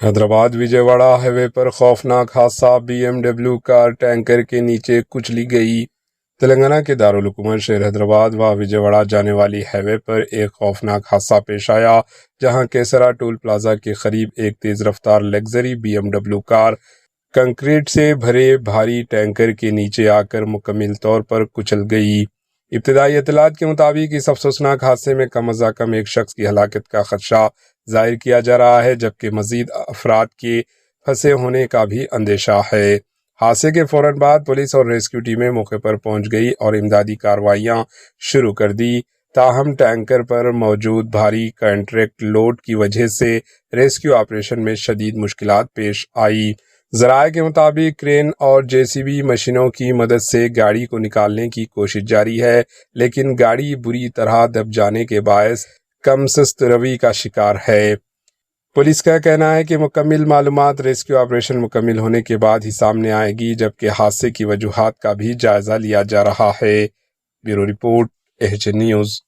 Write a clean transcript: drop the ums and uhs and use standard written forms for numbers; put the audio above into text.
Hyderabad وجےواڑہ high وے پر خوفناک حادثہ، BMW کار tanker کے نیچے کچلی گئی۔ تلنگانہ کے دارالحکومت شہر حیدرآباد و وجےواڑہ جانے والی ہائی وے پر ایک خوفناک حادثہ پیش آیا، جہاں کیسرا ٹول پلازا کے قریب ایک تیز رفتار لگژری BMW کار کنکریٹ سے بھرے بھاری ٹینکر کے نیچے آ کر مکمل طور پر کچل گئی۔ ابتدائی اطلاعات کے مطابق اس افسوسناک حادثے میں کم از کم ایک شخص کی ہلاکت کا خدشہ ظاہر کیا جا رہا ہے، جبکہ مزید افراد کے پھنسے ہونے کا بھی اندیشہ ہے۔ حادثے کے فوراً بعد پولیس اور ریسکیو ٹیمیں موقع پر پہنچ گئی اور امدادی کارروائیاں شروع کر دی، تاہم ٹینکر پر موجود بھاری کنکریٹ لوڈ کی وجہ سے ریسکیو آپریشن میں شدید مشکلات پیش آئی۔ ذرائع کے مطابق کرین اور JCB مشینوں کی مدد سے گاڑی کو نکالنے کی کوشش جاری ہے، لیکن گاڑی بری طرح دب جانے کے باعث کم سست روی کا شکار ہے۔ پولیس کا کہنا ہے کہ مکمل معلومات ریسکیو آپریشن مکمل ہونے کے بعد ہی سامنے آئے گی، جبکہ حادثے کی وجوہات کا بھی جائزہ لیا جا رہا ہے۔ Bureau report, AHN news.